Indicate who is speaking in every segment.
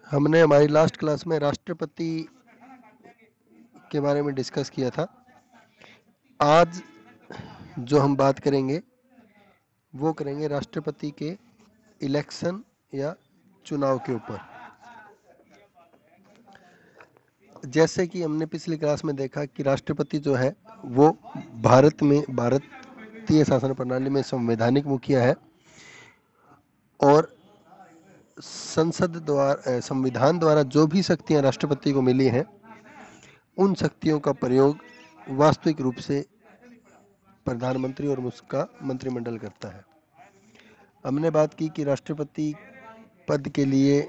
Speaker 1: हमने हमारी last class में राष्ट्रपति के बारे में डिस्कस किया था। आज जो हम बात करेंगे वो करेंगे राष्ट्रपति के इलेक्शन या चुनाव के ऊपर। जैसे कि हमने पिछली क्लास में देखा कि राष्ट्रपति जो है वो भारतीय शासन प्रणाली में संवैधानिक मुखिया है और संविधान द्वारा जो भी शक्तियां राष्ट्रपति को मिली हैं उन शक्तियों का प्रयोग वास्तविक रूप से प्रधानमंत्री और उसका मंत्रिमंडल करता है। हमने बात की कि राष्ट्रपति पद के लिए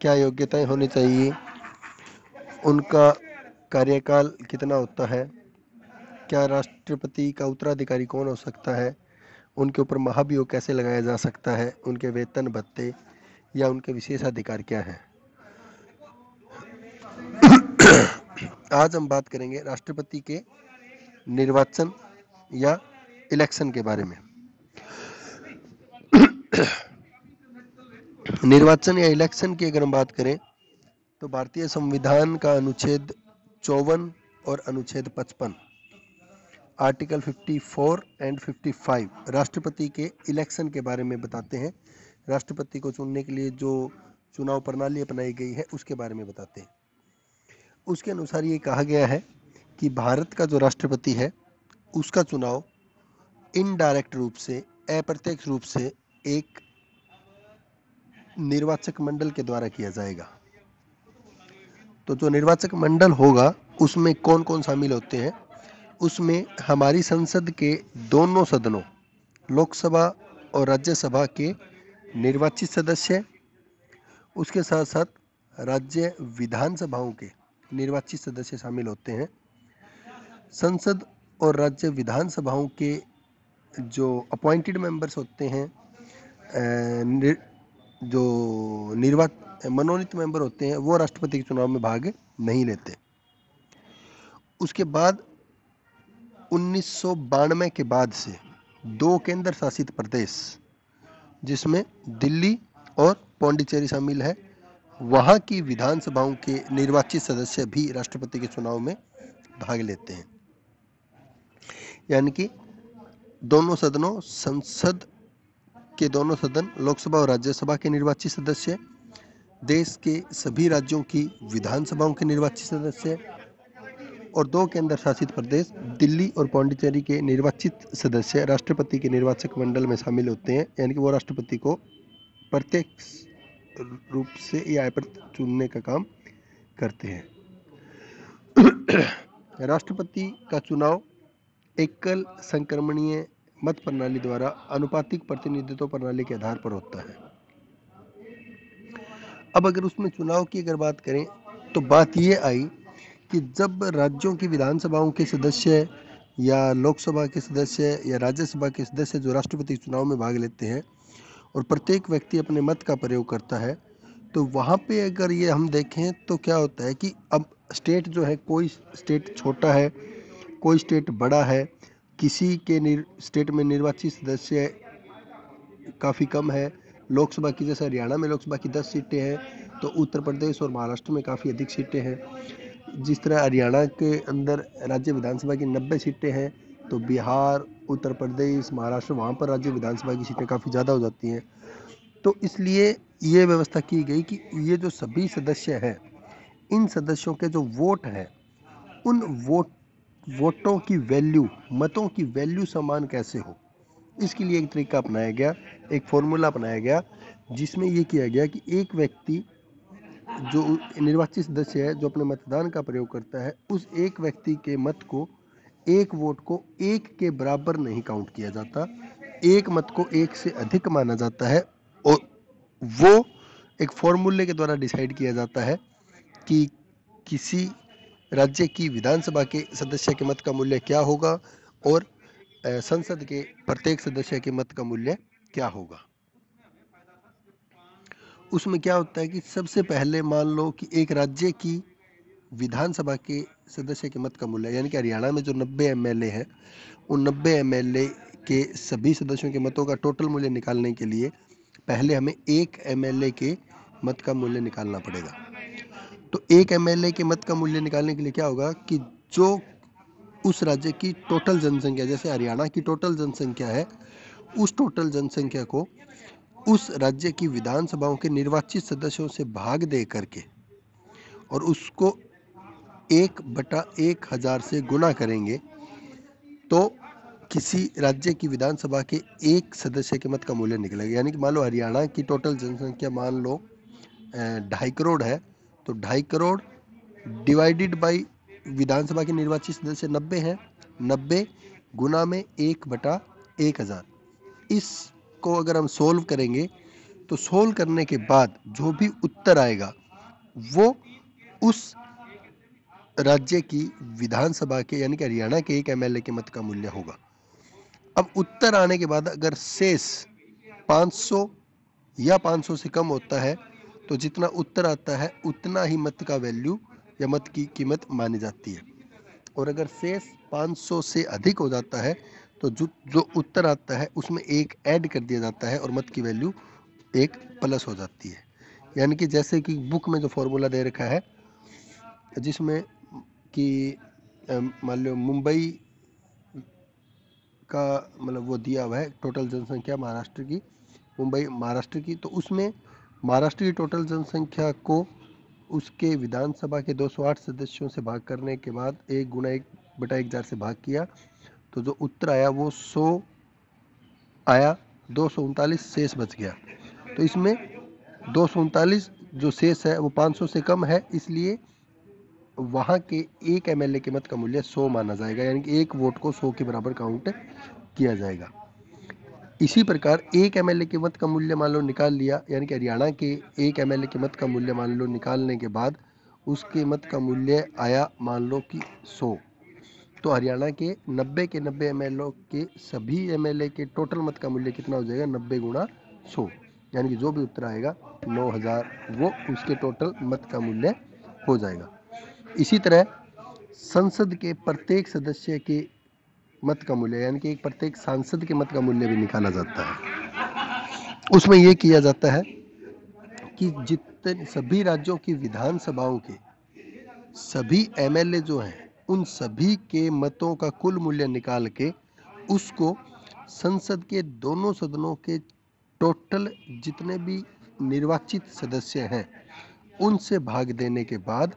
Speaker 1: क्या योग्यताएं होनी चाहिए, उनका कार्यकाल कितना होता है, क्या राष्ट्रपति का उत्तराधिकारी कौन हो सकता है, उनके ऊपर महाभियोग कैसे लगाया जा सकता है, उनके वेतन भत्ते या उनके विशेषाधिकार क्या हैं। आज हम बात करेंगे राष्ट्रपति के निर्वाचन या इलेक्शन के बारे में। निर्वाचन या इलेक्शन की अगर हम बात करें तो भारतीय संविधान का अनुच्छेद 54 और अनुच्छेद 55 आर्टिकल 54 एंड 55 राष्ट्रपति के इलेक्शन के बारे में बताते हैं। राष्ट्रपति को चुनने के लिए जो चुनाव प्रणाली अपनाई गई है उसके बारे में बताते हैं। उसके अनुसार ये कहा गया है कि भारत का जो राष्ट्रपति है उसका चुनाव इनडायरेक्ट रूप से, अप्रत्यक्ष रूप से एक निर्वाचक मंडल के द्वारा किया जाएगा। तो जो निर्वाचक मंडल होगा उसमें कौन कौन शामिल होते हैं? उसमें हमारी संसद के दोनों सदनों, लोकसभा और राज्यसभा के निर्वाचित सदस्य, उसके साथ साथ राज्य विधानसभाओं के निर्वाचित सदस्य शामिल होते हैं। संसद और राज्य विधानसभाओं के जो अपॉइंटेड मेंबर्स होते हैं, जो मनोनीत मेंबर होते हैं, वो राष्ट्रपति के चुनाव में भाग नहीं लेते। उसके बाद 1992 के बाद से 2 केंद्र शासित प्रदेश जिसमें दिल्ली और पौंडीचेरी शामिल है, वहाँ की विधानसभाओं के निर्वाचित सदस्य भी राष्ट्रपति के चुनाव में भाग लेते हैं। यानी कि दोनों सदनों, संसद के दोनों सदन, लोकसभा और राज्यसभा के निर्वाचित सदस्य, देश के सभी राज्यों की विधानसभाओं के निर्वाचित सदस्य और 2 केंद्र शासित प्रदेश दिल्ली और पौंडीचेरी के निर्वाचित सदस्य राष्ट्रपति के निर्वाचक मंडल में शामिल होते हैं। यानी कि वो राष्ट्रपति को प्रत्यक्ष रूप से या अप्रत्यक्ष चुनने का काम करते हैं। राष्ट्रपति का चुनाव एकल संक्रमणीय मत प्रणाली द्वारा अनुपातिक प्रतिनिधित्व प्रणाली के आधार पर होता है। अब अगर उसमें चुनाव की अगर बात करें तो बात ये आई कि जब राज्यों की विधानसभाओं के सदस्य या लोकसभा के सदस्य या राज्यसभा के सदस्य जो राष्ट्रपति चुनाव में भाग लेते हैं और प्रत्येक व्यक्ति अपने मत का प्रयोग करता है, तो वहाँ पे अगर ये हम देखें तो क्या होता है कि अब स्टेट जो है, कोई स्टेट छोटा है, कोई स्टेट बड़ा है, किसी के स्टेट में निर्वाचित सदस्य काफ़ी कम है। लोकसभा की, जैसे हरियाणा में लोकसभा की 10 सीटें हैं, तो उत्तर प्रदेश और महाराष्ट्र में काफ़ी अधिक सीटें हैं। जिस तरह हरियाणा के अंदर राज्य विधानसभा की 90 सीटें हैं, तो बिहार, उत्तर प्रदेश, महाराष्ट्र, वहाँ पर राज्य विधानसभा की सीटें काफ़ी ज़्यादा हो जाती हैं। तो इसलिए ये व्यवस्था की गई कि ये जो सभी सदस्य हैं, इन सदस्यों के जो वोट हैं, उन वोटों की वैल्यू, मतों की वैल्यू समान कैसे हो, इसके लिए एक तरीका अपनाया गया, एक फॉर्मूला अपनाया गया, जिसमें ये किया गया कि एक व्यक्ति जो निर्वाचित सदस्य है, जो अपने मतदान का प्रयोग करता है, उस एक व्यक्ति के मत को, एक वोट को एक के बराबर नहीं काउंट किया जाता, एक मत को एक से अधिक माना जाता है और वो एक फॉर्मूले के द्वारा डिसाइड किया जाता है कि किसी राज्य की विधानसभा के सदस्य के मत का मूल्य क्या होगा और संसद के प्रत्येक सदस्य के मत का मूल्य क्या होगा। उसमें क्या होता है कि सबसे पहले मान लो कि एक राज्य की विधानसभा के सदस्य के मत का मूल्य, यानी कि हरियाणा में जो 90 एमएलए हैं, उन 90 एमएलए के सभी सदस्यों के मतों का टोटल मूल्य निकालने के लिए पहले हमें एक एमएलए के मत का मूल्य निकालना पड़ेगा। तो एक एमएलए के मत का मूल्य निकालने के लिए क्या होगा कि जो उस राज्य की टोटल जनसंख्या, जैसे हरियाणा की टोटल जनसंख्या है, उस टोटल जनसंख्या को उस राज्य की विधानसभाओं के निर्वाचित सदस्यों से भाग दे करके और उसको 1/1000 से गुना करेंगे तो किसी राज्य की विधानसभा के एक सदस्य के मत का मूल्य निकलेगा। यानी कि मान लो हरियाणा की टोटल जनसंख्या मान लो 2.5 करोड़ है, तो 2.5 करोड़ डिवाइडेड बाई विधानसभा के निर्वाचित सदस्य 90 हैं, 90 गुना में 1/1000। इसको अगर हम सोल्व करेंगे तो सोल्व करने के बाद जो भी उत्तर आएगा वो उस राज्य की विधानसभा के यानी कि हरियाणा के एक एमएलए के मत का मूल्य होगा। अब उत्तर आने के बाद अगर शेष 500 या 500 से कम होता है तो जितना उत्तर आता है उतना ही मत का वैल्यू या मत की कीमत मानी जाती है, और अगर शेष 500 से अधिक हो जाता है तो जो उत्तर आता है उसमें एक ऐड कर दिया जाता है और मत की वैल्यू एक प्लस हो जाती है। यानी कि जैसे कि बुक में जो फॉर्मूला दे रखा है जिसमें कि मान लो मुंबई का मतलब वो दिया हुआ है टोटल जनसंख्या महाराष्ट्र की, मुंबई महाराष्ट्र की, तो उसमें महाराष्ट्र की टोटल जनसंख्या को उसके विधानसभा के 208 सदस्यों से भाग करने के बाद 1/1000 से भाग किया तो जो उत्तर आया वो 100 आया, 239 शेष बच गया। तो इसमें 239 जो शेष है वो 500 से कम है, इसलिए वहाँ के एक एमएलए के मत का मूल्य 100 माना जाएगा, यानी कि एक वोट को 100 के बराबर काउंट किया जाएगा। इसी प्रकार एक एमएलए के मत का मूल्य मान लो निकाल लिया, यानी कि हरियाणा के एक एमएलए के मत का मूल्य मान लो निकालने के बाद उसके मत का मूल्य आया मान लो कि 100, तो हरियाणा के 90 के 90 एमएलए के सभी एमएलए के टोटल मत का मूल्य कितना हो जाएगा 90 गुणा 100, यानी कि जो भी उत्तर आएगा 9000 वो उसके टोटल मत का मूल्य हो जाएगा। इसी तरह संसद के प्रत्येक सदस्य के मत का मूल्य यानी कि एक प्रत्येक सांसद के मत का मूल्य भी निकाला जाता है। उसमें यह किया जाता है कि जितने सभी राज्यों की विधानसभाओं के सभी एमएलए जो हैं उन सभी के मतों का कुल मूल्य निकाल के उसको संसद के दोनों सदनों के टोटल जितने भी निर्वाचित सदस्य हैं उनसे भाग देने के बाद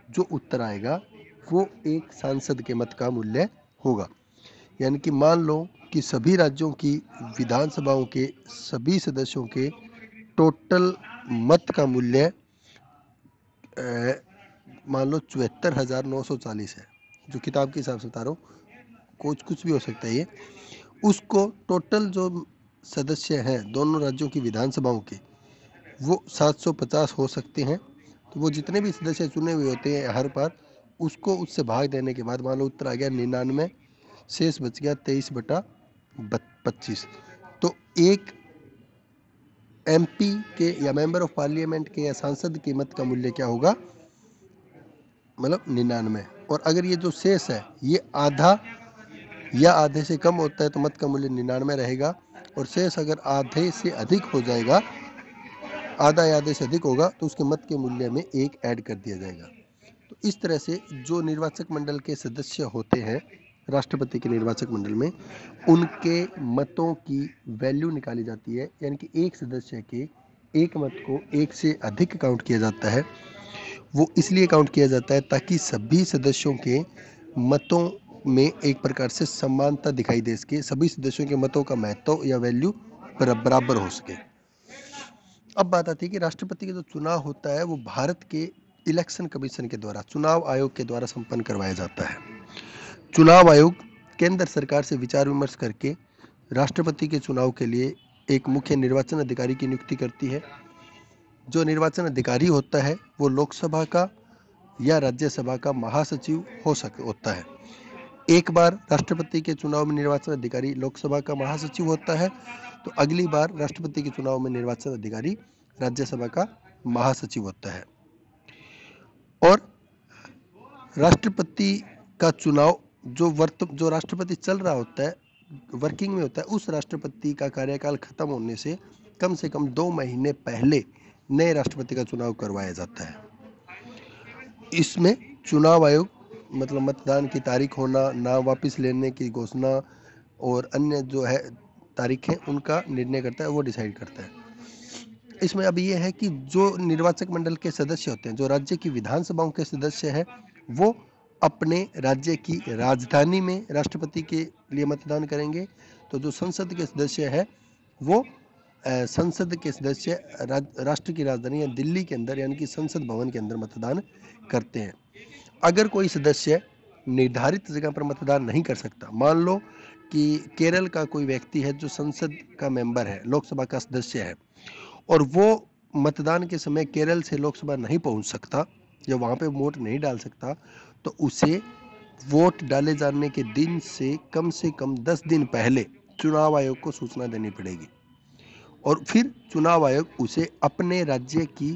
Speaker 1: जो उत्तर आएगा वो एक सांसद के मत का मूल्य होगा। यानी कि मान लो कि सभी राज्यों की विधानसभाओं के सभी सदस्यों के टोटल मत का मूल्य मान लो 74,940 है, जो किताब के हिसाब से बता रहा हूँ, कुछ भी हो सकता है ये। उसको टोटल जो सदस्य हैं दोनों राज्यों की विधानसभाओं के वो 750 हो सकते हैं, तो वो जितने भी सदस्य चुने हुए होते हैं हर बार उसको उससे भाग देने के बाद मान लो उत्तर आ गया 99, शेष बच गया 23/25। तो एक एमपी के या मेंबर ऑफ पार्लियामेंट के या सांसद के मत का मूल्य क्या होगा, मतलब 99, और अगर ये जो शेष है ये आधा या आधे से कम होता है तो मत का मूल्य 99 रहेगा, और शेष अगर आधे से अधिक हो जाएगा, आधा या आधे से अधिक होगा तो उसके मत के मूल्य में एक ऐड कर दिया जाएगा। तो इस तरह से जो निर्वाचक मंडल के सदस्य होते हैं राष्ट्रपति के निर्वाचक मंडल में उनके मतों की वैल्यू निकाली जाती है, यानी कि एक सदस्य के एक मत को एक से अधिक काउंट किया जाता है। वो इसलिए काउंट किया जाता है ताकि सभी सदस्यों के मतों में एक प्रकार से समानता दिखाई दे सके, सभी सदस्यों के मतों का महत्व या वैल्यू बराबर हो सके। अब बात आती है कि राष्ट्रपति का जो चुनाव होता है वो भारत के इलेक्शन कमीशन के द्वारा, चुनाव आयोग के द्वारा संपन्न करवाया जाता है। चुनाव आयोग केंद्र सरकार से विचार विमर्श करके राष्ट्रपति के चुनाव के लिए एक मुख्य निर्वाचन अधिकारी की नियुक्ति करती है। जो निर्वाचन अधिकारी होता है वो लोकसभा का या राज्यसभा का महासचिव होता है। एक बार राष्ट्रपति के चुनाव में निर्वाचन अधिकारी लोकसभा का महासचिव होता है तो अगली बार राष्ट्रपति के चुनाव में निर्वाचन अधिकारी राज्यसभा का महासचिव होता है। और राष्ट्रपति का चुनाव जो राष्ट्रपति चल रहा होता है, वर्किंग में होता है, उस राष्ट्रपति का कार्यकाल खत्म होने से कम 2 महीने पहले नए राष्ट्रपति का चुनाव करवाया जाता है। इसमें चुनाव आयोग मतलब मतदान की तारीख होना, नाम वापस लेने की घोषणा और अन्य जो है तारीखें उनका निर्णय करता है, वो डिसाइड करता है। इसमें अब ये है कि जो निर्वाचक मंडल के सदस्य होते हैं, जो राज्य की विधानसभाओं के सदस्य हैं, वो अपने राज्य की राजधानी में राष्ट्रपति के लिए मतदान करेंगे। तो जो संसद के सदस्य हैं वो संसद के सदस्य राष्ट्र की राजधानी या दिल्ली के अंदर यानी कि संसद भवन के अंदर मतदान करते हैं। अगर कोई सदस्य निर्धारित जगह पर मतदान नहीं कर सकता, मान लो कि केरल का कोई व्यक्ति है जो संसद का मेंबर है, लोकसभा का सदस्य है, और वो मतदान के समय केरल से लोकसभा नहीं पहुंच सकता या वहाँ पे वोट नहीं डाल सकता, तो उसे वोट डाले जाने के दिन से कम 10 दिन पहले चुनाव आयोग को सूचना देनी पड़ेगी और फिर चुनाव आयोग उसे अपने राज्य की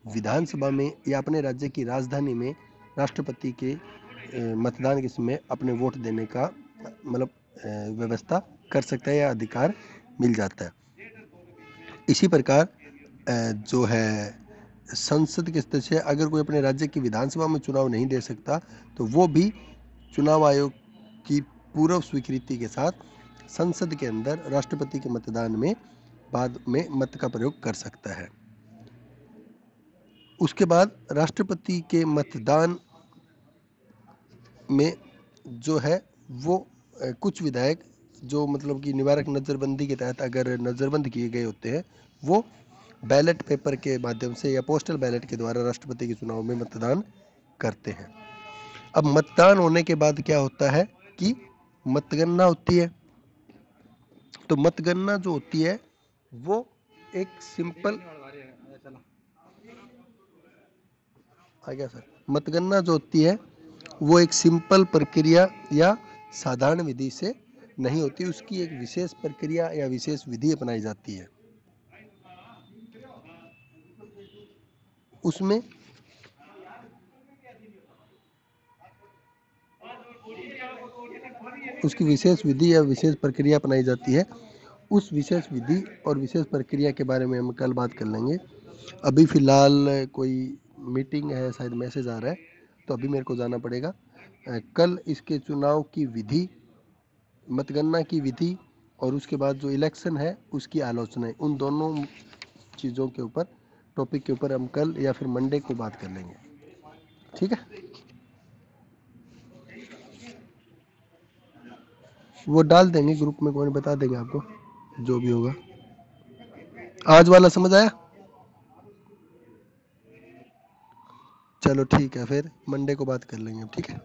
Speaker 1: विधानसभा में या अपने राज्य की राजधानी में राष्ट्रपति के मतदान के समय अपने वोट देने का मतलब व्यवस्था कर सकता है या अधिकार मिल जाता है। इसी प्रकार जो है संसद के सदस्य अगर कोई अपने राज्य की विधानसभा में चुनाव नहीं दे सकता तो वो भी चुनाव आयोग की पूर्व स्वीकृति के साथ संसद के अंदर राष्ट्रपति के मतदान में बाद में मत का प्रयोग कर सकता है। उसके बाद राष्ट्रपति के मतदान में जो है वो कुछ विधायक जो मतलब कि निवारक नज़रबंदी के तहत अगर नज़रबंद किए गए होते हैं वो बैलेट पेपर के माध्यम से या पोस्टल बैलेट के द्वारा राष्ट्रपति के चुनाव में मतदान करते हैं। अब मतदान होने के बाद क्या होता है कि मतगणना होती है। तो मतगणना जो होती है वो एक सिंपल मतगणना जो होती है वो एक सिंपल प्रक्रिया या साधारण विधि से नहीं होती, उसकी एक विशेष प्रक्रिया या विशेष विधि अपनाई जाती है। उसमें उसकी विशेष विधि या विशेष प्रक्रिया अपनाई जाती है। उस विशेष विधि और विशेष प्रक्रिया के बारे में हम कल बात कर लेंगे। अभी फ़िलहाल कोई मीटिंग है, शायद मैसेज आ रहा है, तो अभी मेरे को जाना पड़ेगा। कल इसके चुनाव की विधि, मतगणना की विधि और उसके बाद जो इलेक्शन है उसकी आलोचना है, उन दोनों चीज़ों के ऊपर टॉपिक के ऊपर हम कल या फिर मंडे को बात कर लेंगे। ठीक है, वो डाल देंगे ग्रुप में, कोई बता देंगे आपको जो भी होगा। आज वाला समझ आया? चलो ठीक है, फिर मंडे को बात कर लेंगे। ठीक है।